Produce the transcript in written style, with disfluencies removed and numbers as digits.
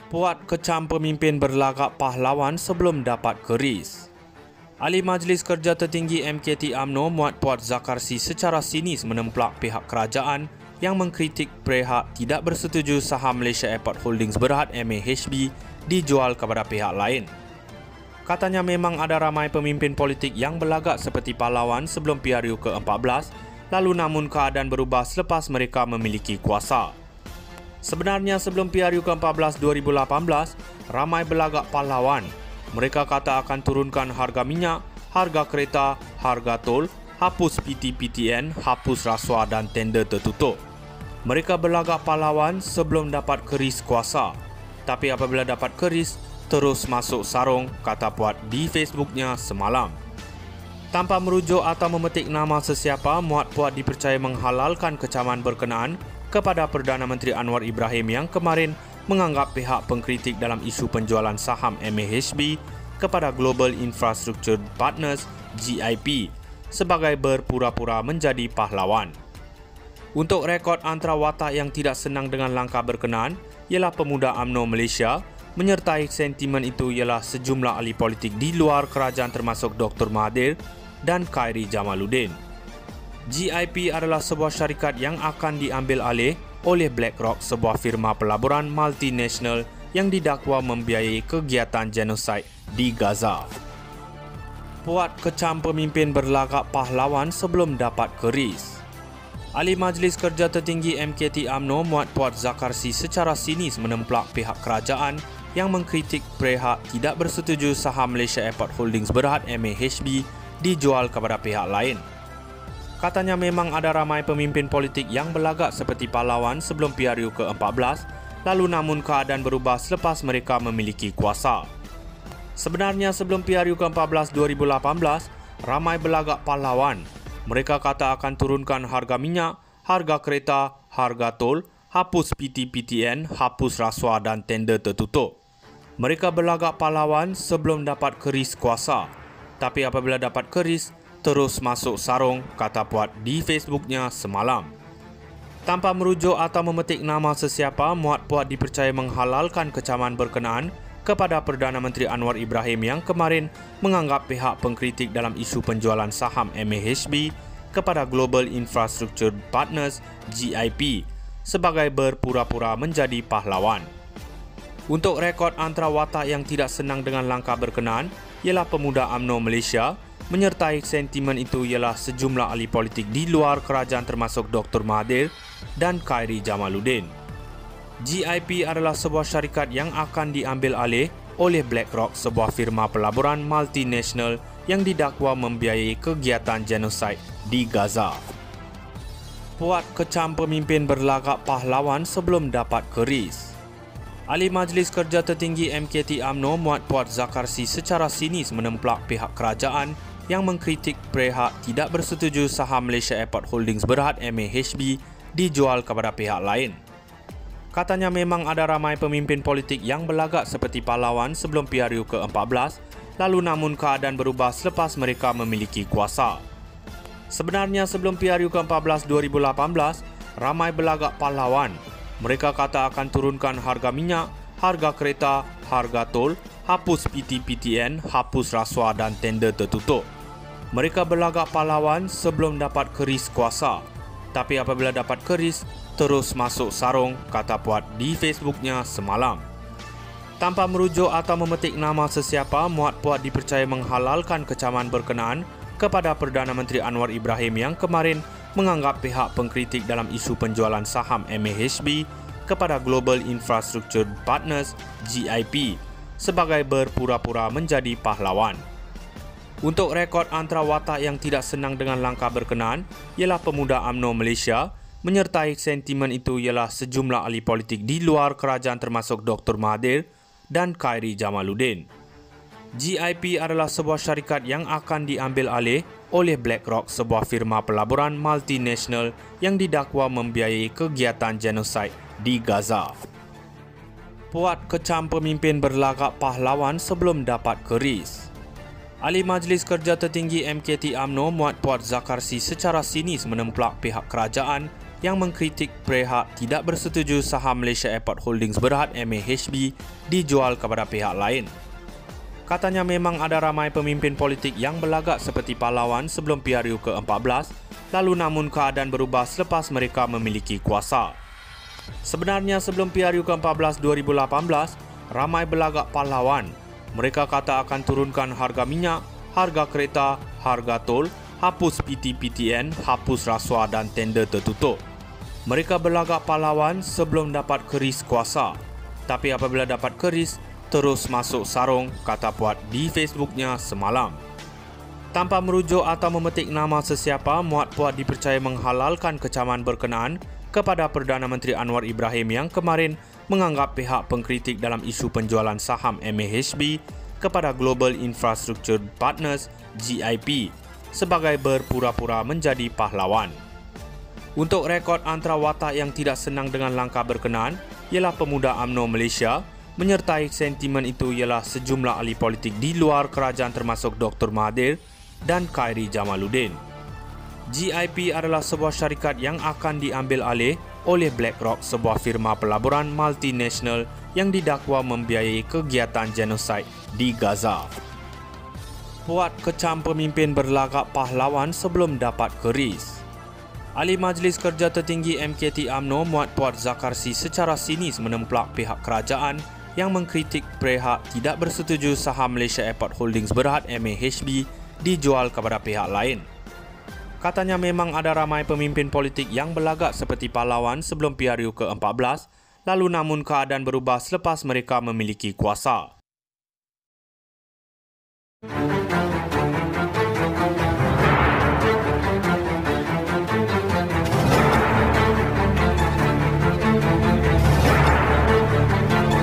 Puat kecam pemimpin berlagak pahlawan sebelum dapat keris. Ahli Majlis Kerja Tertinggi MKT UMNO Muhammad Puat Zakarsi secara sinis menemplak pihak kerajaan yang mengkritik Berhad tidak bersetuju saham Malaysia Airport Holdings Berhad MAHB dijual kepada pihak lain. Katanya memang ada ramai pemimpin politik yang berlagak seperti pahlawan sebelum PRU ke-14, lalu namun keadaan berubah selepas mereka memiliki kuasa. Sebenarnya sebelum PRU ke-14 2018, ramai berlagak pahlawan. Mereka kata akan turunkan harga minyak, harga kereta, harga tol, hapus PT-PTN, hapus rasuah dan tender tertutup. Mereka berlagak pahlawan sebelum dapat keris kuasa. Tapi apabila dapat keris, terus masuk sarung, kata Puat di Facebooknya semalam. Tanpa merujuk atau memetik nama sesiapa, Muhammad Puat dipercaya menghalalkan kecaman berkenaan kepada Perdana Menteri Anwar Ibrahim yang kemarin menganggap pihak pengkritik dalam isu penjualan saham MAHB kepada Global Infrastructure Partners GIP sebagai berpura-pura menjadi pahlawan. Untuk rekod antara watak yang tidak senang dengan langkah berkenaan ialah pemuda UMNO Malaysia, menyertai sentimen itu ialah sejumlah ahli politik di luar kerajaan termasuk Dr. Mahathir dan Khairi Jamaluddin. GIP adalah sebuah syarikat yang akan diambil alih oleh BlackRock, sebuah firma pelaburan multinasional yang didakwa membiayai kegiatan genosid di Gaza. Puat kecam pemimpin berlagak pahlawan sebelum dapat keris. Ahli Majlis Kerja Tertinggi MKT UMNO Muhammad Puat Zakarsi secara sinis menemplak pihak kerajaan yang mengkritik Berhad tidak bersetuju saham Malaysia Airport Holdings Berhad MAHB dijual kepada pihak lain. Katanya memang ada ramai pemimpin politik yang berlagak seperti pahlawan sebelum PRU ke-14, lalu namun keadaan berubah selepas mereka memiliki kuasa. Sebenarnya sebelum PRU ke-14 2018, ramai berlagak pahlawan. Mereka kata akan turunkan harga minyak, harga kereta, harga tol, hapus PT-PTN, hapus rasuah dan tender tertutup. Mereka berlagak pahlawan sebelum dapat keris kuasa. Tapi apabila dapat keris, terus masuk sarung, kata Puat di Facebooknya semalam. Tanpa merujuk atau memetik nama sesiapa, Muhammad Puat dipercaya menghalalkan kecaman berkenaan kepada Perdana Menteri Anwar Ibrahim yang kemarin menganggap pihak pengkritik dalam isu penjualan saham MAHB kepada Global Infrastructure Partners GIP sebagai berpura-pura menjadi pahlawan. Untuk rekod antara watak yang tidak senang dengan langkah berkenaan ialah pemuda UMNO Malaysia, menyertai sentimen itu ialah sejumlah ahli politik di luar kerajaan termasuk Dr. Mahathir dan Khairi Jamaluddin. GIP adalah sebuah syarikat yang akan diambil alih oleh BlackRock, sebuah firma pelaburan multinasional yang didakwa membiayai kegiatan genosid di Gaza. Puat kecam pemimpin berlagak pahlawan sebelum dapat keris. Ahli Majlis Kerja Tertinggi MKT UMNO Muhammad Puat Zakarsi secara sinis menemplak pihak kerajaan yang mengkritik Berhad tidak bersetuju saham Malaysia Airport Holdings Berhad MAHB dijual kepada pihak lain. Katanya memang ada ramai pemimpin politik yang berlagak seperti pahlawan sebelum PRU ke-14, lalu namun keadaan berubah selepas mereka memiliki kuasa. Sebenarnya sebelum PRU ke-14 2018, ramai berlagak pahlawan. Mereka kata akan turunkan harga minyak, harga kereta, harga tol, hapus PT-PTN, hapus rasuah dan tender tertutup. Mereka berlagak pahlawan sebelum dapat keris kuasa. Tapi apabila dapat keris, terus masuk sarung, kata Puat di Facebooknya semalam. Tanpa merujuk atau memetik nama sesiapa, Muhammad Puat dipercaya menghalalkan kecaman berkenaan kepada Perdana Menteri Anwar Ibrahim yang kemarin menganggap pihak pengkritik dalam isu penjualan saham MAHB kepada Global Infrastructure Partners GIP sebagai berpura-pura menjadi pahlawan. Untuk rekod antara watak yang tidak senang dengan langkah berkenaan ialah pemuda UMNO Malaysia, menyertai sentimen itu ialah sejumlah ahli politik di luar kerajaan termasuk Dr. Mahathir dan Khairi Jamaluddin. GIP adalah sebuah syarikat yang akan diambil alih oleh BlackRock, sebuah firma pelaburan multinasional yang didakwa membiayai kegiatan genosid di Gaza. Puat kecam pemimpin berlagak pahlawan sebelum dapat keris. Ahli Majlis Kerja Tertinggi MKT UMNO Muhammad Puat Zakarsi secara sinis menemplak pihak kerajaan yang mengkritik Berhad tidak bersetuju saham Malaysia Airport Holdings Berhad MAHB dijual kepada pihak lain. Katanya memang ada ramai pemimpin politik yang berlagak seperti pahlawan sebelum PRU ke-14, lalu namun keadaan berubah selepas mereka memiliki kuasa. Sebenarnya sebelum PRU ke-14 2018, ramai berlagak pahlawan. Mereka kata akan turunkan harga minyak, harga kereta, harga tol, hapus PT-PTN, hapus rasuah dan tender tertutup. Mereka berlagak pahlawan sebelum dapat keris kuasa. Tapi apabila dapat keris, terus masuk sarung, kata Puat di Facebooknya semalam. Tanpa merujuk atau memetik nama sesiapa, Muat Puat dipercaya menghalalkan kecaman berkenaan kepada Perdana Menteri Anwar Ibrahim yang kemarin menganggap pihak pengkritik dalam isu penjualan saham MAHB kepada Global Infrastructure Partners GIP sebagai berpura-pura menjadi pahlawan. Untuk rekod antara watak yang tidak senang dengan langkah berkenaan ialah pemuda UMNO Malaysia. Menyertai sentimen itu ialah sejumlah ahli politik di luar kerajaan termasuk Dr. Mahathir dan Khairi Jamaluddin. GIP adalah sebuah syarikat yang akan diambil alih oleh BlackRock, sebuah firma pelaburan multinasional yang didakwa membiayai kegiatan genosid di Gaza. Puat kecam pemimpin berlagak pahlawan sebelum dapat keris. Ahli Majlis Kerja Tertinggi MKT UMNO Muat Puat Zakarsi secara sinis menemplak pihak kerajaan yang mengkritik Berhad tidak bersetuju saham Malaysia Airport Holdings Berhad MAHB dijual kepada pihak lain. Katanya memang ada ramai pemimpin politik yang berlagak seperti pahlawan sebelum PRU ke-14, lalu namun keadaan berubah selepas mereka memiliki kuasa.